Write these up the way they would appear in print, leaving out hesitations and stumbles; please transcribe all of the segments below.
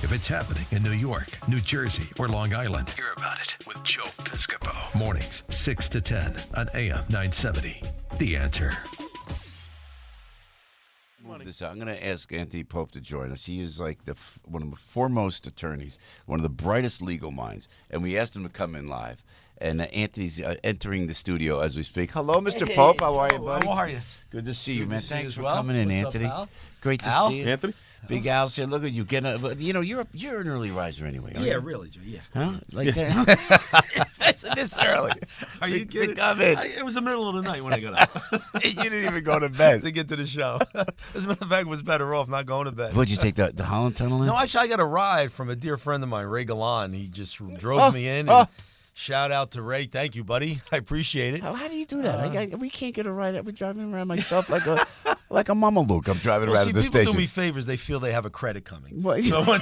If it's happening in New York, New Jersey, or Long Island, hear about it with Joe Piscopo. Mornings, 6 to 10 on AM 970. The Answer. I'm going to ask Anthony Pope to join us. He is like one of the foremost attorneys, one of the brightest legal minds, and we asked him to come in live. And Anthony's entering the studio as we speak. Hello, Mr. Pope. How are you, buddy? How are you? Good to see you, man. Thanks for well. coming in, What's Anthony. up, Al? Great to see you, Anthony. Big Al's here. Look at you getting. You're an early riser anyway. Yeah, really, Joe. Yeah. Huh? Like that? This early? Are you kidding? Come in. It was the middle of the night when I got up. You didn't even go to bed to get to the show. As a matter of fact, I was better off not going to bed. What'd you take the Holland Tunnel in? No, actually, I got a ride from a dear friend of mine, Ray Galan. He just drove me in. And shout out to Ray. Thank you, buddy. I appreciate it. How do you do that? We can't get a ride. We're driving around myself like a mama Luke. I'm driving around the people station. do me favors. They feel they have a credit coming. What? So when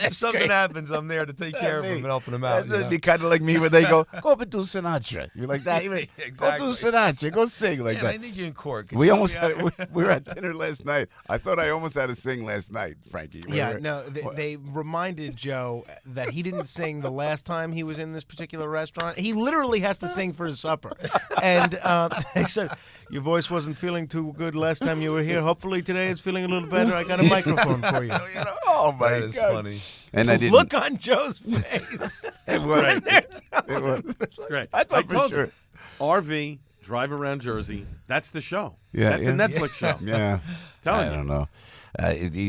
if something happens, I'm there to take care of them and helping them out. Be kind of like me when they go up and do Sinatra. You're like that. Exactly. Go do Sinatra. Go sing like that. I need you in court. We were at dinner last night. I thought I almost had to sing last night, Frankie. They reminded Joe that he didn't sing the last time he was in this particular restaurant. He literally has to sing for his supper. And they said, your voice wasn't feeling too good last time you were here. Hopefully today it's feeling a little better. I got a microphone for you. Oh, my God. That is funny. And I didn't. Look on Joe's face. It was. It was. That's great. I thought for told sure. you. RV, drive around Jersey. That's the show. Yeah, That's a Netflix show. Yeah. Telling I you. don't know.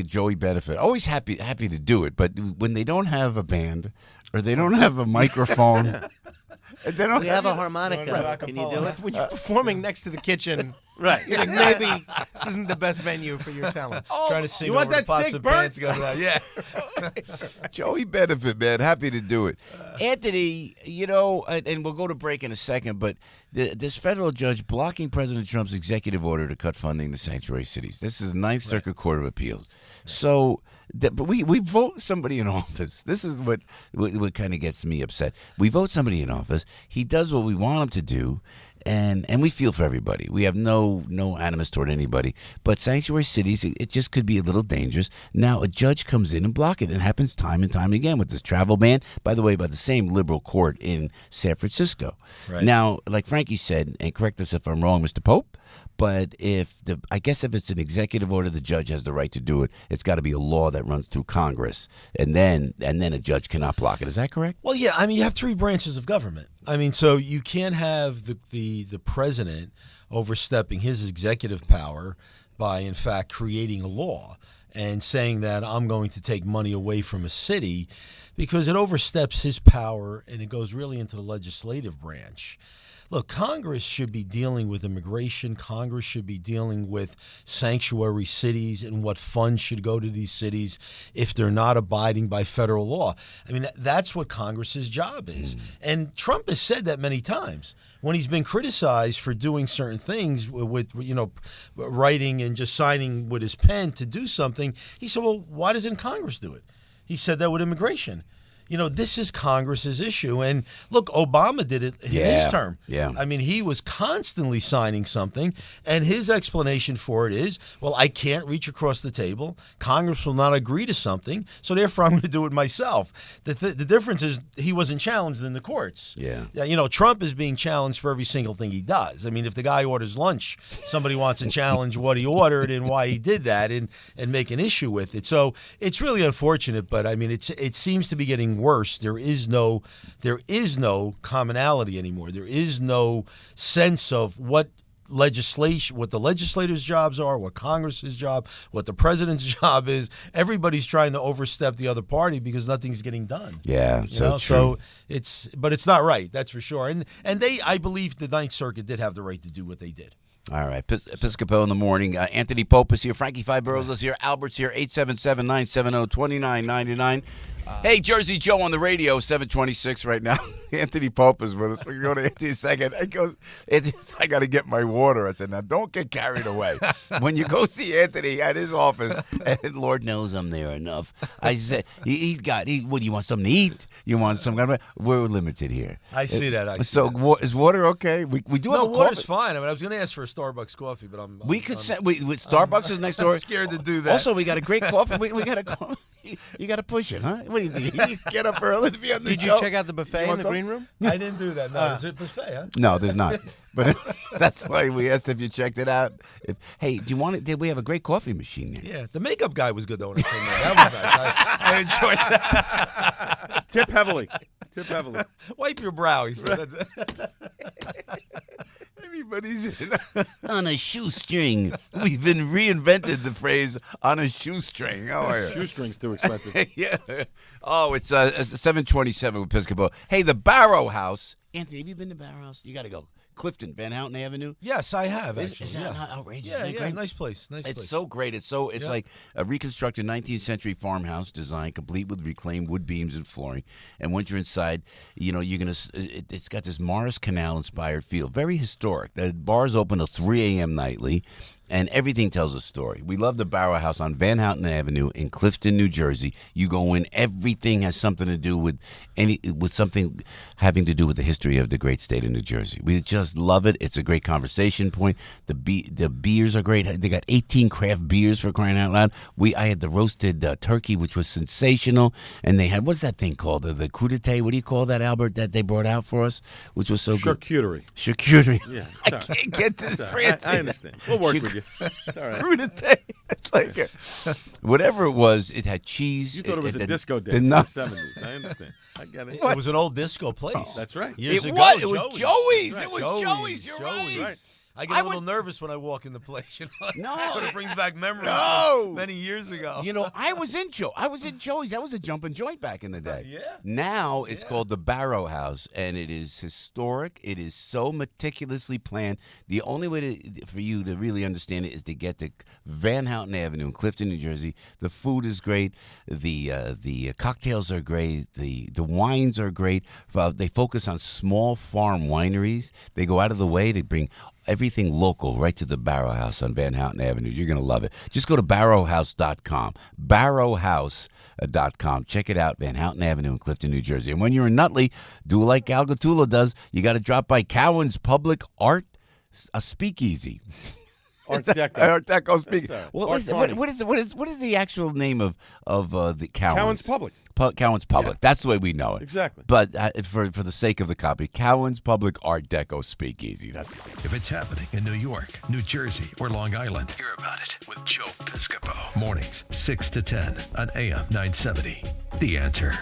Joey Benefit. Always happy to do it, but when they don't have a band or they don't have a microphone, they don't We have a harmonica. Can you do it? When you're performing next to the kitchen, Right. you think maybe this isn't the best venue for your talents. Trying to sing you want over that the pots steak of burnt? pants. Go down. Yeah. Joey Benefit, man. Happy to do it. Anthony, and we'll go to break in a second, but this federal judge blocking President Trump's executive order to cut funding to sanctuary cities. This is the Ninth Circuit Court of Appeals. So but we vote somebody in office. This is what kind of gets me upset. We vote somebody in office. He does what we want him to do. And we feel for everybody. We have no animus toward anybody. But sanctuary cities, it just could be a little dangerous. Now, a judge comes in and block it. It happens time and time again with this travel ban, by the way, by the same liberal court in San Francisco. Right. Now, like Frankie said, and correct us if I'm wrong, Mr. Pope, but I guess if it's an executive order, the judge has the right to do it. It's got to be a law that runs through Congress, and then a judge cannot block it. Is that correct? Well, yeah. I mean, you have three branches of government. I mean, so you can't have the president overstepping his executive power by, in fact, creating a law and saying that I'm going to take money away from a city, because it oversteps his power and it goes really into the legislative branch. Look, Congress should be dealing with immigration. Congress should be dealing with sanctuary cities and what funds should go to these cities if they're not abiding by federal law. I mean, that's what Congress's job is. And Trump has said that many times. When he's been criticized for doing certain things with, writing and just signing with his pen to do something, he said, well, why doesn't Congress do it? He said that with immigration. This is Congress's issue. And look, Obama did it in his term. Yeah. I mean, he was constantly signing something, and his explanation for it is, well, I can't reach across the table. Congress will not agree to something, so therefore I'm going to do it myself. The difference is he wasn't challenged in the courts. Yeah. Trump is being challenged for every single thing he does. I mean, if the guy orders lunch, somebody wants to challenge what he ordered and why he did that and make an issue with it. So it's really unfortunate, but I mean, it seems to be getting worse. There is no commonality anymore. There is no sense of what the legislators' jobs are, what Congress's job, what the president's job is. Everybody's trying to overstep the other party because nothing's getting done. Yeah, true. So it's not right. That's for sure. And I believe the Ninth Circuit did have the right to do what they did. All right. Piscopo in the morning. Anthony Pope is here. Frankie Five Boroughs is here. Albert's here. 877-970-2999. Hey, Jersey Joe on the radio, 726 right now. Anthony Pope is with us. We can go to Anthony in a second. He goes, I got to get my water. I said, now don't get carried away. When you go see Anthony at his office, and Lord knows I'm there enough. I said, what, you want something to eat? You want some kind of, we're limited here. I see that. So is water okay? We do have a water's coffee. fine. I mean, I was going to ask for a Starbucks coffee, but Starbucks is next door. I'm scared to do that. Also, we got a great coffee. We got a coffee. You got to push it, huh? What do you think? You get up early to be on the Did show? you check out the buffet in the green room? I didn't do that. No, is it buffet, huh? No, there's not. But that's why we asked if you checked it out. Hey, do you want it? We have a great coffee machine there. Yeah, the makeup guy was good though when I came there. That was nice. I enjoyed that. Tip heavily. Tip heavily. Wipe your brow, he said. Everybody's on a shoestring. We've reinvented the phrase on a shoestring. How are you? Shoestring's too expensive. Yeah. Oh, it's 727 with Piscopo. Hey, the Barrow House. Anthony, have you been to Barrow House? You got to go. Clifton, Van Houten Avenue. Yes, I have actually. Is that not outrageous? Yeah, Isn't it great? nice place. It's so great. It's like a reconstructed 19th century farmhouse design, complete with reclaimed wood beams and flooring. And once you're inside, you're gonna. It's got this Morris Canal inspired feel, very historic. The bar's open till 3 a.m. nightly, and everything tells a story. We love the Barrow House on Van Houten Avenue in Clifton, New Jersey. You go in, everything has something to do with something having to do with the history of the great state of New Jersey. We just love it. It's a great conversation point. The beers are great. They got 18 craft beers, for crying out loud. I had the roasted turkey, which was sensational, and they had, what's that thing called? The crudité. What do you call that, Albert? That they brought out for us, which was so good. Charcuterie. Yeah, I can't get this fancy. I understand. We'll work with you. It's all right. Crudité. It's like whatever it was. It had cheese. You thought it was a disco dance in the 70s. I understand. I get it. It was an old disco place. Oh, that's right. Years ago, It was Joey's. Right. It was Joey's. You're right. I get a little nervous when I walk in the place. No, it brings back memories from many years ago. I was in Joey's. That was a jumping joint back in the day. Yeah. Now it's called the Barrow House, and it is historic. It is so meticulously planned. The only way for you to really understand it is to get to Van Houten Avenue in Clifton, New Jersey. The food is great. The cocktails are great. The wines are great. They focus on small farm wineries. They go out of the way to bring everything local right to the Barrow House on Van Houten Avenue. You're going to love it. Just go to barrowhouse.com. Barrowhouse.com. Check it out, Van Houten Avenue in Clifton, New Jersey. And when you're in Nutley, do like Al Gattullo does. You got to drop by Cowan's Public Art, a speakeasy. Art Deco. Art Deco speakeasy. What is the actual name of the Cowan's? Cowan's Public. Cowan's Public. Yeah. That's the way we know it. Exactly. But for the sake of the copy, Cowan's Public Art Deco Speakeasy. If it's happening in New York, New Jersey, or Long Island, hear about it with Joe Piscopo. Mornings, 6 to 10 on AM 970. The Answer.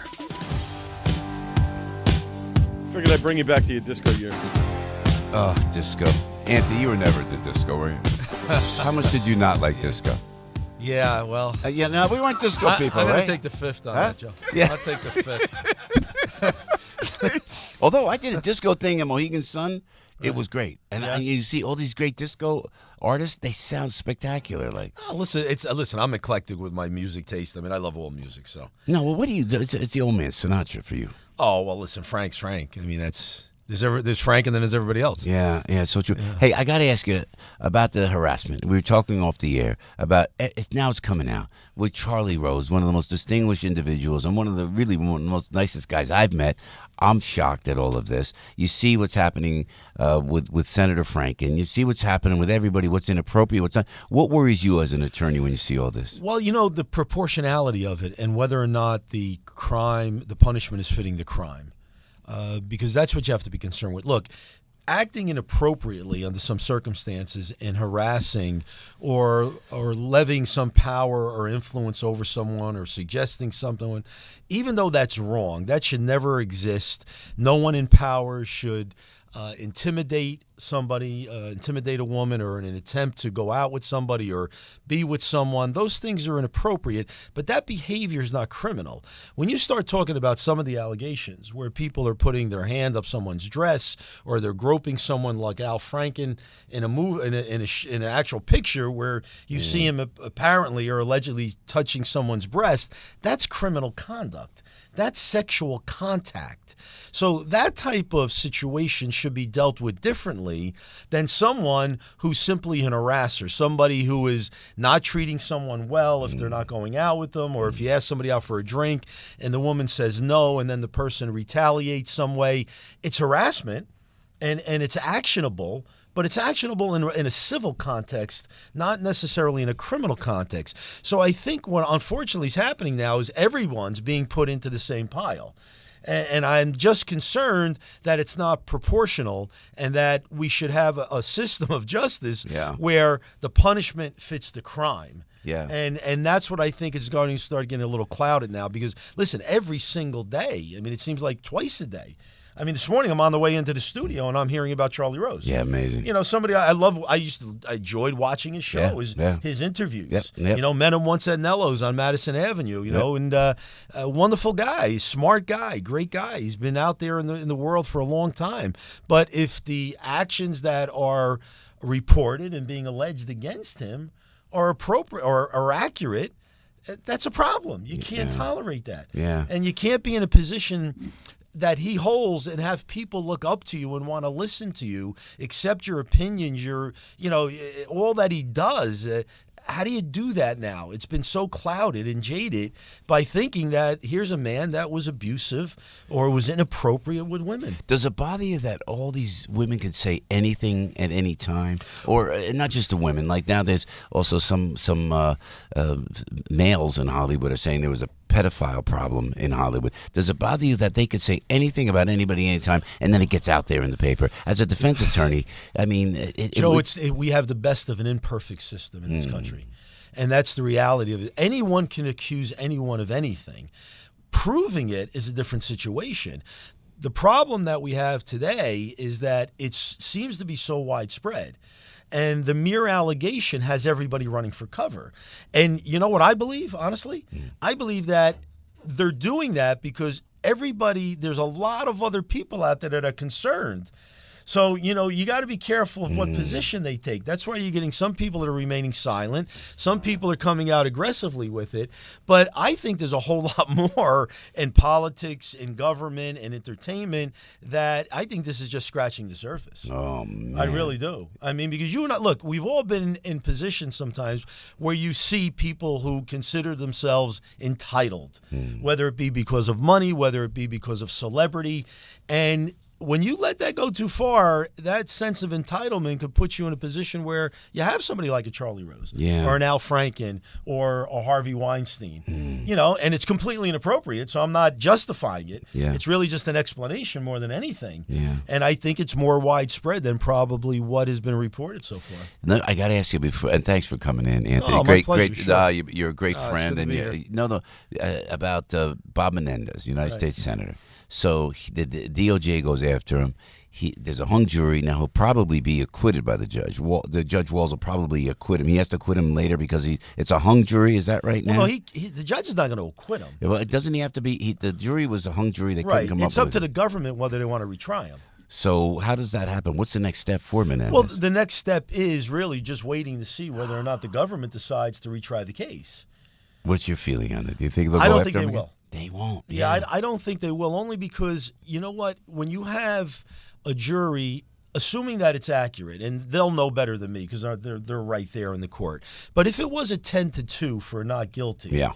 Figured I'd bring you back to your disco years. Oh, disco. Anthony, you were never at the disco, were you? How much did you not like disco? Yeah, well. No, we weren't disco people, I'm right? going to take the fifth on that, Joe. Yeah. I'll take the fifth. Although I did a disco thing at Mohegan Sun, it was great. And you see all these great disco artists, they sound spectacular. Listen, I'm eclectic with my music taste. I mean, I love all music, so. No, well, what do you do? It's the old man Sinatra for you. Oh, well, listen, Frank's Frank. I mean, there's Frank and then there's everybody else. Yeah, so true. Yeah. Hey, I got to ask you about the harassment. We were talking off the air about now it's coming out with Charlie Rose, one of the most distinguished individuals and one of the most nicest guys I've met. I'm shocked at all of this. You see what's happening with Senator Frank, and you see what's happening with everybody, what's inappropriate, what's not. What worries you as an attorney when you see all this? Well, the proportionality of it and whether or not the punishment is fitting the crime. Because that's what you have to be concerned with. Look, acting inappropriately under some circumstances and harassing or levying some power or influence over someone or suggesting something, even though that's wrong, that should never exist. No one in power should intimidate somebody, intimidate a woman, or in an attempt to go out with somebody or be with someone. Those things are inappropriate, but that behavior is not criminal. When you start talking about some of the allegations where people are putting their hand up someone's dress or they're groping someone like Al Franken in a movie, in an actual picture where you see him apparently or allegedly touching someone's breast, that's criminal conduct. That's sexual contact. So that type of situation should be dealt with differently than someone who's simply an harasser, somebody who is not treating someone well if they're not going out with them, or if you ask somebody out for a drink and the woman says no and then the person retaliates some way. It's harassment and it's actionable. But it's actionable in a civil context, not necessarily in a criminal context. So I think what unfortunately is happening now is everyone's being put into the same pile. And I'm just concerned that it's not proportional and that we should have a system of justice where the punishment fits the crime. Yeah. And that's what I think is going to start getting a little clouded now because, listen, every single day, I mean, it seems like twice a day. I mean, this morning I'm on the way into the studio and I'm hearing about Charlie Rose. Yeah, amazing. You know, somebody I enjoyed watching his show, his interviews. Yep. You know, met him once at Nello's on Madison Avenue, you know, and a wonderful guy, smart guy, great guy. He's been out there in the world for a long time. But if the actions that are reported and being alleged against him are appropriate or are accurate, that's a problem. You can't tolerate that. Yeah. And you can't be in a position that he holds and have people look up to you and want to listen to you, accept your opinions, all that he does. How do you do that now? It's been so clouded and jaded by thinking that here's a man that was abusive or was inappropriate with women. Does it bother you that all these women can say anything at any time? Or not just the women. Like now there's also some males in Hollywood are saying there was a pedophile problem in Hollywood. Does it bother you that they could say anything about anybody anytime and then it gets out there in the paper? As a defense attorney, I mean... Joe, we have the best of an imperfect system in this country. And that's the reality of it. Anyone can accuse anyone of anything. Proving it is a different situation. The problem that we have today is that it seems to be so widespread. And the mere allegation has everybody running for cover. And you know what I believe, honestly? I believe that they're doing that because there's a lot of other people out there that are concerned. So, you know, you got to be careful of what position they take. That's why you're getting some people that are remaining silent. Some people are coming out aggressively with it. But I think there's a whole lot more in politics, in government, and entertainment that I think this is just scratching the surface. Oh, man. I really do. I mean, because you and I, look, we've all been in positions sometimes where you see people who consider themselves entitled, whether it be because of money, whether it be because of celebrity. And when you let that go too far, that sense of entitlement could put you in a position where you have somebody like a Charlie Rose or an Al Franken or a Harvey Weinstein, you know, and it's completely inappropriate. So I'm not justifying it. Yeah. It's really just an explanation more than anything. Yeah. And I think it's more widespread than probably what has been reported so far. No, I got to ask you before, and thanks for coming in, Anthony. Oh, my pleasure, sure. You're a great friend, it's good to and be here. about Bob Menendez, United States Senator. So the DOJ goes after him. There's a hung jury. Now he'll probably be acquitted by the judge. The Judge Walls will probably acquit him. He has to acquit him later because it's a hung jury. Is that right now? Well, the judge is not going to acquit him. Well, doesn't he have to be? The jury was a hung jury. They couldn't come up with it. It's up to the government whether they want to retry him. So how does that happen? What's the next step for Menendez? Well, the next step is really just waiting to see whether or not the government decides to retry the case. What's your feeling on it? Do you think they'll go I don't after think they him will. again? They won't. Yeah, I don't think they will, only because, you know what, when you have a jury, assuming that it's accurate, and they'll know better than me because they're right there in the court. But if it was a 10-2 for not guilty,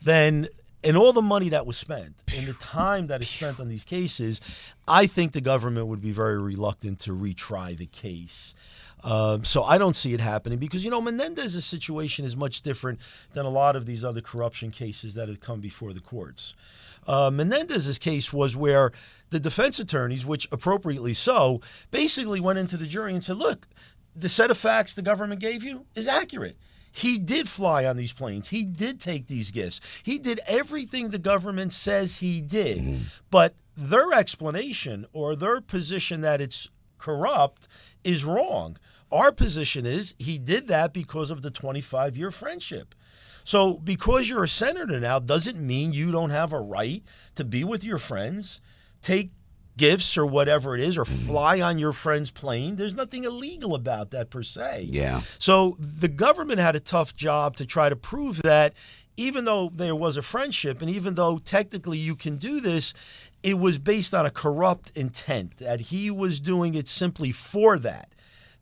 then and all the money that was spent and the time that is spent on these cases, I think the government would be very reluctant to retry the case. So I don't see it happening because, you know, Menendez's situation is much different than a lot of these other corruption cases that have come before the courts. Menendez's case was where the defense attorneys, which appropriately so, basically went into the jury and said, look, the set of facts the government gave you is accurate. He did fly on these planes. He did take these gifts. He did everything the government says he did. But their explanation or their position that it's corrupt is wrong. Our position is he did that because of the 25-year friendship. So because you're a senator now doesn't mean you don't have a right to be with your friends, take gifts or whatever it is, or fly on your friend's plane. There's nothing illegal about that per se. Yeah. So the government had a tough job to try to prove that even though there was a friendship and even though technically you can do this, it was based on a corrupt intent, that he was doing it simply for that.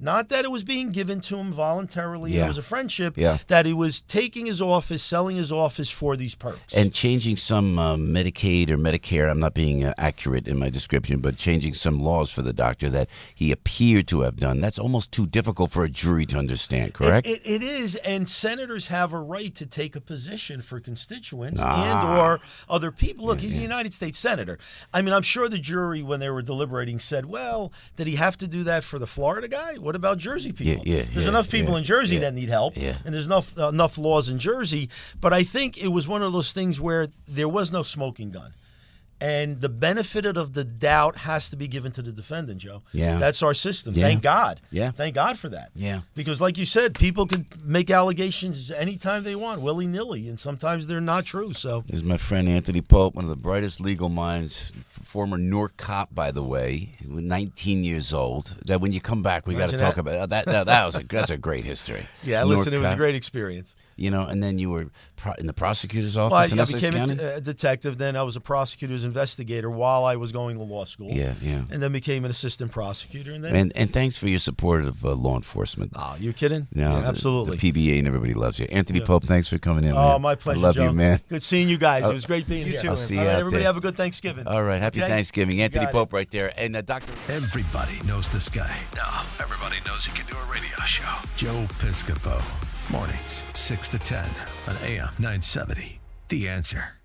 Not that it was being given to him voluntarily. Yeah. It was a friendship. Yeah. That he was taking his office, selling his office for these perks. And changing some Medicaid or Medicare, I'm not being accurate in my description, but changing some laws for the doctor that he appeared to have done. That's almost too difficult for a jury to understand, correct? It is, and senators have a right to take a position for constituents and or other people. Look, he's a United States senator. I mean, I'm sure the jury, when they were deliberating, said, well, did he have to do that for the Florida guy? What about Jersey people? There's enough people in Jersey that need help, and there's enough laws in Jersey. But I think it was one of those things where there was no smoking gun. And the benefit of the doubt has to be given to the defendant, Joe. Yeah. That's our system. Yeah. Thank God. Yeah. Thank God for that. Yeah. Because like you said, people can make allegations anytime they want, willy-nilly, and sometimes they're not true. So This is my friend Anthony Pope, one of the brightest legal minds, former Newark cop, by the way, 19 years old. That when you come back, we got to talk about that. That's a great history. yeah, Newark listen, it was a cop. great experience. You know, and then you were in the prosecutor's office Well, in I Essex became County? a detective. Then I was a prosecutor's investigator while I was going to law school. Yeah. And then became an assistant prosecutor. And then, And thanks for your support of law enforcement. oh, you kidding? You know, Yeah, absolutely. The PBA and everybody loves you. Anthony Pope, thanks for coming in, Oh, man. my pleasure, I love Joe. you, man. Good seeing you guys. It was great being here. too, I'll man. see you All right, out everybody there. have a good Thanksgiving. All right, happy Okay? Thanksgiving. Anthony got it. Pope right there. And Dr. Everybody knows this guy. Now, everybody knows he can do a radio show. Joe Piscopo. Mornings, 6 to 10 on AM 970. The Answer.